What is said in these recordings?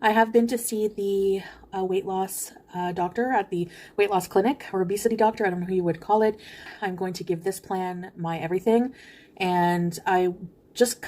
I have been to see the weight loss doctor at the weight loss clinic, or obesity doctor. I don't know who you would call it. I'm going to give this plan my everything. And I just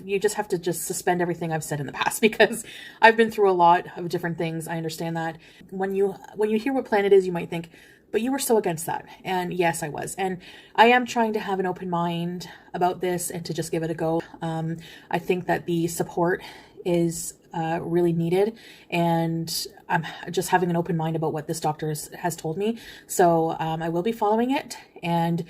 you just have to just suspend everything I've said in the past, because I've been through a lot of different things. I understand that. When you hear what plan it is, you might think, but you were so against that. And yes, I was. And I am trying to have an open mind about this and to just give it a go. I think that the support is really needed, and I'm just having an open mind about what this doctor has told me. So I will be following it, and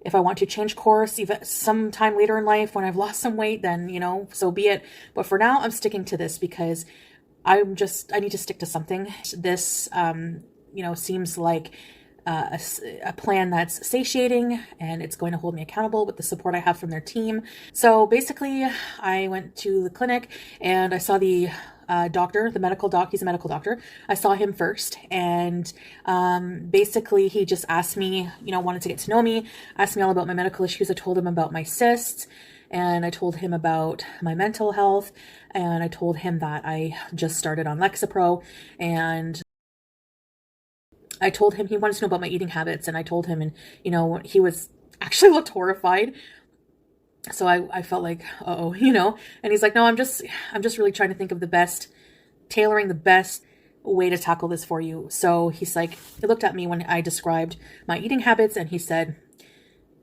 if I want to change course even sometime later in life when I've lost some weight, then, so be it. But for now, I'm sticking to this because I need to stick to something. This, seems like a plan that's satiating, and it's going to hold me accountable with the support I have from their team. So basically, I went to the clinic and I saw the doctor, the medical doc. He's a medical doctor. I saw him first, and basically he just asked me, wanted to get to know me, asked me all about my medical issues. I told him about my cysts, and I told him about my mental health, and I told him that I just started on Lexapro, and I told him he wanted to know about my eating habits, and I told him, and he was actually looked horrified. So I felt like, and he's like, no, I'm just really trying to think of tailoring the best way to tackle this for you. So he's like, he looked at me when I described my eating habits, and he said,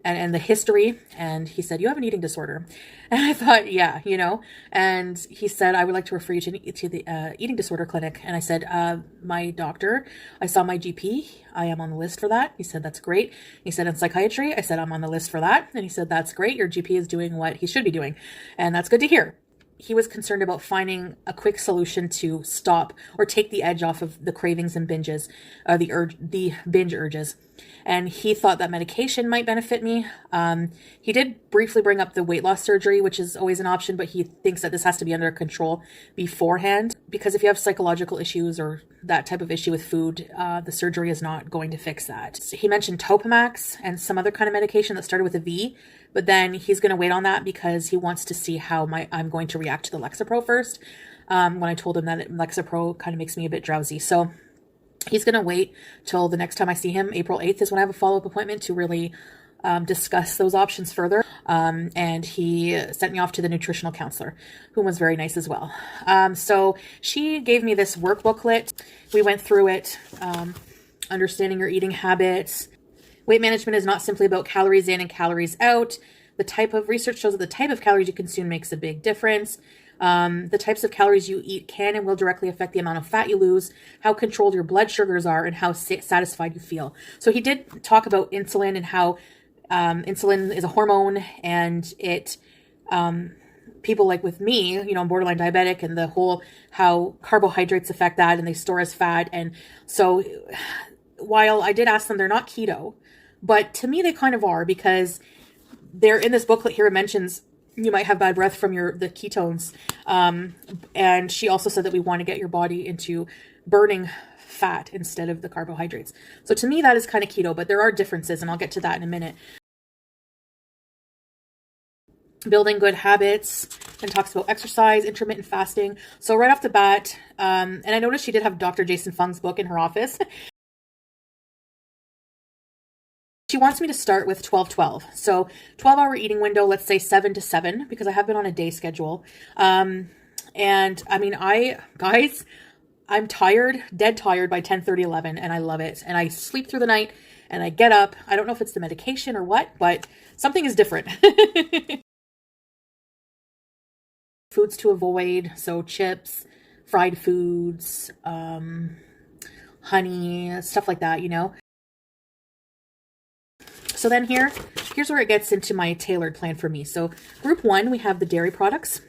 and the history, and he said, you have an eating disorder. And I thought, yeah, and he said, I would like to refer you to the eating disorder clinic. And I said, my doctor, I saw my GP. I am on the list for that. He said, that's great. He said, in psychiatry, I said, I'm on the list for that. And he said, that's great. Your GP is doing what he should be doing. And that's good to hear. He was concerned about finding a quick solution to stop or take the edge off of the cravings and binges, the binge urges. And he thought that medication might benefit me. He did briefly bring up the weight loss surgery, which is always an option, but he thinks that this has to be under control beforehand, because if you have psychological issues or that type of issue with food, the surgery is not going to fix that. So he mentioned Topamax and some other kind of medication that started with a V, but then he's going to wait on that because he wants to see how I'm going to react to the Lexapro first. When I told him that Lexapro kind of makes me a bit drowsy. So he's going to wait till the next time I see him. April 8th is when I have a follow-up appointment to really discuss those options further. And he sent me off to the nutritional counselor, who was very nice as well. So she gave me this work booklet. We went through it, understanding your eating habits. Weight management is not simply about calories in and calories out. The type of research shows that the type of calories you consume makes a big difference. The types of calories you eat can and will directly affect the amount of fat you lose, how controlled your blood sugars are, and how satisfied you feel. So he did talk about insulin and how insulin is a hormone, and it people like with me, I'm borderline diabetic, and the whole how carbohydrates affect that and they store as fat. And so while I did ask them, they're not keto, but to me they kind of are, because they're in this booklet here. It mentions you might have bad breath from the ketones. And she also said that we want to get your body into burning fat instead of the carbohydrates. So to me, that is kind of keto, but there are differences, and I'll get to that in a minute. Building good habits, and talks about exercise, intermittent fasting. So right off the bat, and I noticed she did have Dr. Jason Fung's book in her office. She wants me to start with 12-12. So 12-hour eating window, let's say 7 to 7, because I have been on a day schedule. And I mean, I'm tired, dead tired by 10:30, 11, and I love it. And I sleep through the night and I get up. I don't know if it's the medication or what, but something is different. Foods to avoid. So chips, fried foods, honey, stuff like that, So then here's where it gets into my tailored plan for me. So group 1, we have the dairy products,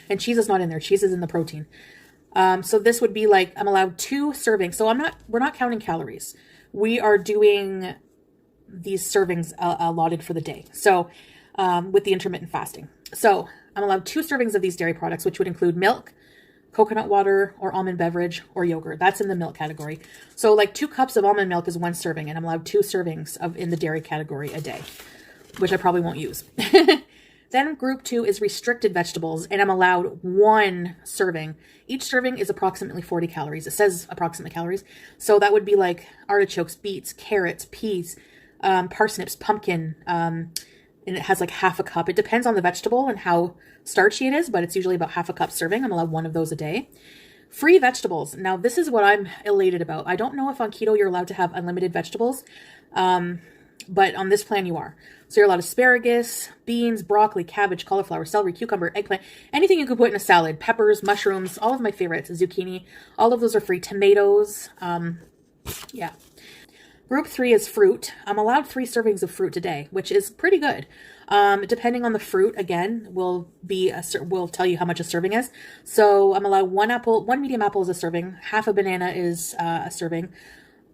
and cheese is not in there. Cheese is in the protein. So this would be like, I'm allowed 2 servings. So we're not counting calories. We are doing these servings allotted for the day. So, with the intermittent fasting. So I'm allowed 2 servings of these dairy products, which would include milk, coconut water, or almond beverage, or yogurt. That's in the milk category. So like 2 cups of almond milk is 1 serving, and I'm allowed 2 servings in the dairy category a day, which I probably won't use. Then group 2 is restricted vegetables, and I'm allowed 1 serving. Each serving is approximately 40 calories. It says approximate calories. So that would be like artichokes, beets, carrots, peas, parsnips, pumpkin, and it has like half a cup. It depends on the vegetable and how starchy it is, but it's usually about half a cup serving. I'm allowed 1 of those a day. Free vegetables. Now, this is what I'm elated about. I don't know if on keto you're allowed to have unlimited vegetables, but on this plan you are. So you're allowed asparagus, beans, broccoli, cabbage, cauliflower, celery, cucumber, eggplant, anything you could put in a salad, peppers, mushrooms, all of my favorites, zucchini, all of those are free. Tomatoes, yeah. Group 3 is fruit. I'm allowed 3 servings of fruit a day, which is pretty good. Depending on the fruit, again, will tell you how much a serving is. So I'm allowed 1 apple, 1 medium apple is a serving, half a banana is a serving,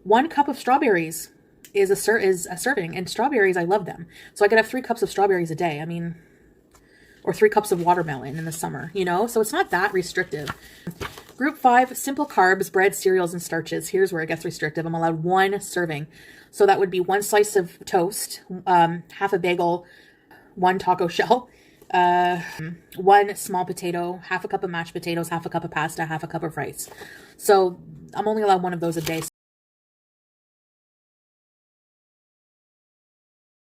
1 cup of strawberries is a serving, and strawberries, I love them. So I could have 3 cups of strawberries a day. I mean, or 3 cups of watermelon in the summer, you know? So it's not that restrictive. Group 5, simple carbs, bread, cereals, and starches. Here's where it gets restrictive. I'm allowed 1 serving. So that would be 1 slice of toast, half a bagel, 1 taco shell, 1 small potato, half a cup of mashed potatoes, half a cup of pasta, half a cup of rice. So I'm only allowed 1 of those a day.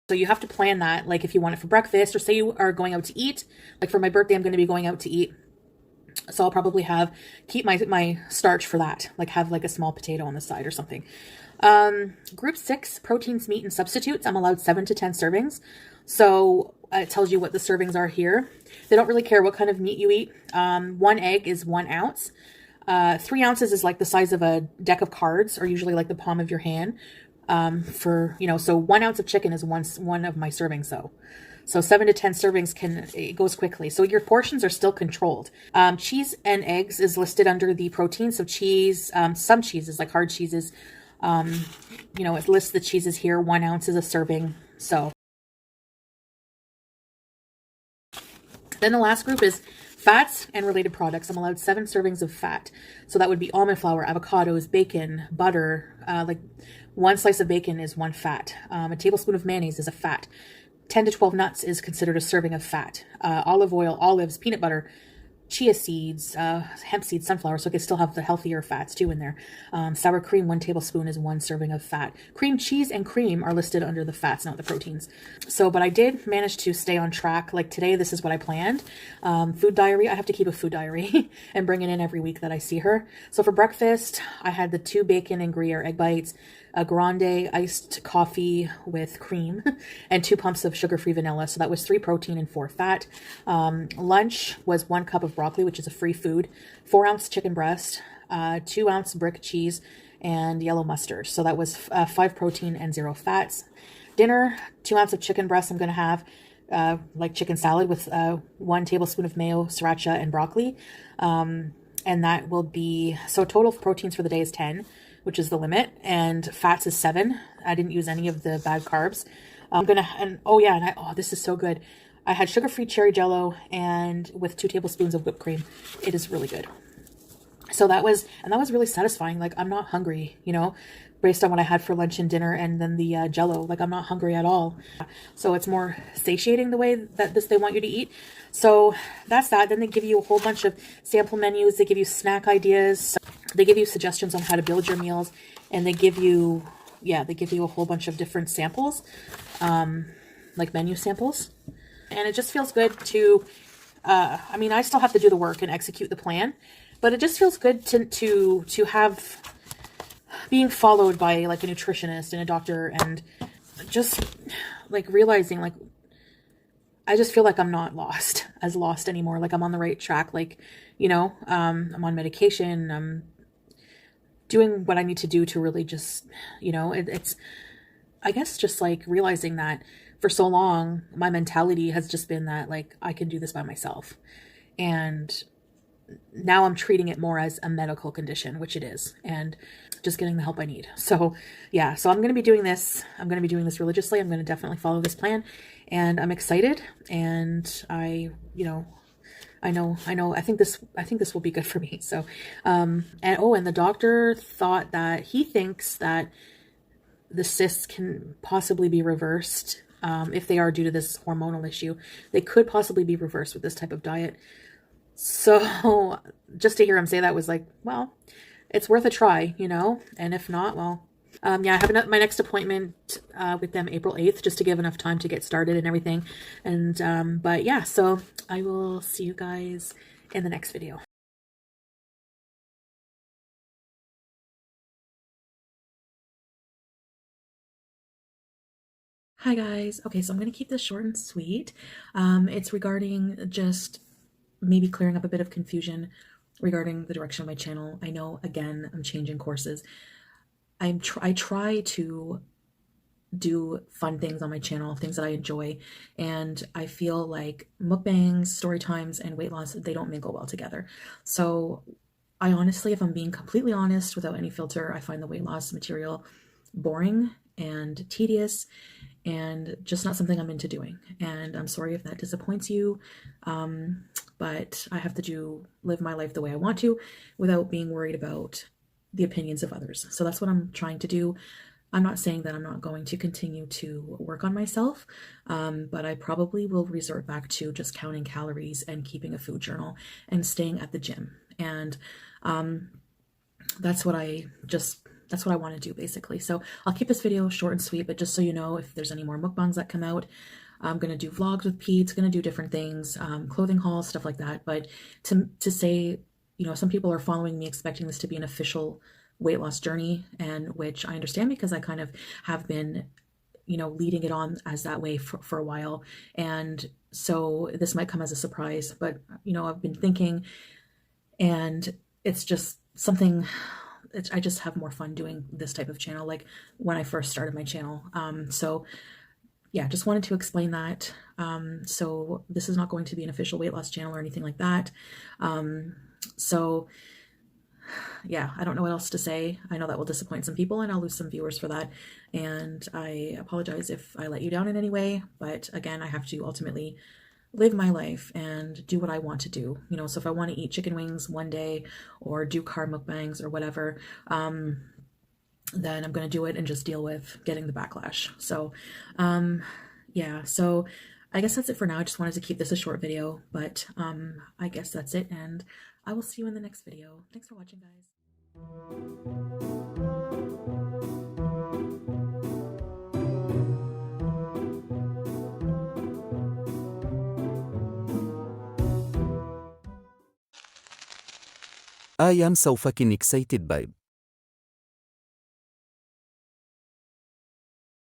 So you have to plan that, like if you want it for breakfast, or say you are going out to eat. Like for my birthday, I'm going to be going out to eat. So I'll probably keep my starch for that, like have like a small potato on the side or something. Group 6, proteins, meat, and substitutes. I'm allowed 7 to 10 servings. So it tells you what the servings are here. They don't really care what kind of meat you eat. 1 egg is 1 ounce. 3 ounces is like the size of a deck of cards, or usually like the palm of your hand. So 1 ounce of chicken is one of my servings. So 7 to 10 servings it goes quickly. So your portions are still controlled. Cheese and eggs is listed under the protein. So cheese, some cheeses like hard cheeses, it lists the cheeses here. 1 ounce is a serving. So then the last group is fats and related products. I'm allowed 7 servings of fat. So that would be almond flour, avocados, bacon, butter. Like 1 slice of bacon is 1 fat. A tablespoon of mayonnaise is a fat. 10 to 12 nuts is considered a serving of fat. Olive oil, olives, peanut butter, chia seeds, hemp seeds, sunflower, so it can still have the healthier fats too in there. Sour cream, 1 tablespoon is 1 serving of fat. Cream cheese and cream are listed under the fats, not the proteins. But I did manage to stay on track. Like today, this is what I planned. Food diary, I have to keep a food diary and bring it in every week that I see her. So for breakfast, I had the 2 bacon and Gruyere egg bites, a grande iced coffee with cream, and 2 pumps of sugar-free vanilla. So that was 3 protein and 4 fat. Lunch was 1 cup of broccoli, which is a free food, 4-ounce chicken breast, 2-ounce brick cheese, and yellow mustard. So that was 5 protein and 0 fats. Dinner, 2 ounces of chicken breast I'm going to have, like chicken salad with 1 tablespoon of mayo, sriracha, and broccoli. And that will be, so total proteins for the day is 10, which is the limit, and fats is 7. I didn't use any of the bad carbs. This is so good. I had sugar-free cherry jello and with 2 tablespoons of whipped cream. It is really good. So that was really satisfying. Like I'm not hungry, based on what I had for lunch and dinner, and then the jello, like I'm not hungry at all. So it's more satiating the way that they want you to eat. So that's that. Then they give you a whole bunch of sample menus. They give you snack ideas. They give you suggestions on how to build your meals, and they give you a whole bunch of different samples, like menu samples. And it just feels good to, I still have to do the work and execute the plan, but it just feels good to have being followed by like a nutritionist and a doctor, and just like realizing like, I just feel like I'm not lost anymore. Like I'm on the right track. Like, I'm on medication. I'm doing what I need to do to really just, it's, I guess, just like realizing that for so long, my mentality has just been that like, I can do this by myself. And now I'm treating it more as a medical condition, which it is, and just getting the help I need. So yeah, so I'm going to be doing this. I'm going to be doing this religiously. I'm going to definitely follow this plan, and I'm excited. And I think this will be good for me. So, and the doctor thought that he thinks that the cysts can possibly be reversed if they are due to this hormonal issue, they could possibly be reversed with this type of diet. So just to hear him say that was like, well, it's worth a try, you know? And if not, well, yeah, I have my next appointment with them April 8th, just to give enough time to get started and everything. And, but yeah, so I will see you guys in the next video. Hi guys. Okay, so I'm going to keep this short and sweet. It's regarding just maybe clearing up a bit of confusion regarding the direction of my channel. I know, again, I'm changing courses. I try to do fun things on my channel, things that I enjoy, and I feel like mukbangs, story times, and weight loss, they don't mingle well together. So I honestly, if I'm being completely honest, without any filter, I find the weight loss material boring and tedious and just not something I'm into doing. And I'm sorry if that disappoints you, but I have to live my life the way I want to without being worried about the opinions of others. So that's what I'm trying to do. I'm not saying that I'm not going to continue to work on myself, but I probably will resort back to just counting calories and keeping a food journal and staying at the gym. And that's what I want to do, basically. So I'll keep this video short and sweet, but just so you know, if there's any more mukbangs that come out, I'm going to do vlogs with Pete, going to do different things, clothing hauls, stuff like that. But to say, you know, some people are following me expecting this to be an official weight loss journey, and which I understand because I kind of have been, you know, leading it on as that way for a while. And so this might come as a surprise, but, you know, I've been thinking, and it's just something, I just have more fun doing this type of channel, like when I first started my channel. So yeah, just wanted to explain that. So this is not going to be an official weight loss channel or anything like that. So yeah, I don't know what else to say. I know that will disappoint some people and I'll lose some viewers for that. And I apologize if I let you down in any way. But again, I have to ultimately live my life and do what I want to do. You know, so if I want to eat chicken wings one day or do carb mukbangs or whatever, then I'm going to do it and just deal with getting the backlash. So, yeah, so I guess that's it for now. I just wanted to keep this a short video, but I guess that's it, and I will see you in the next video. Thanks for watching, guys. I am so fucking excited, babe.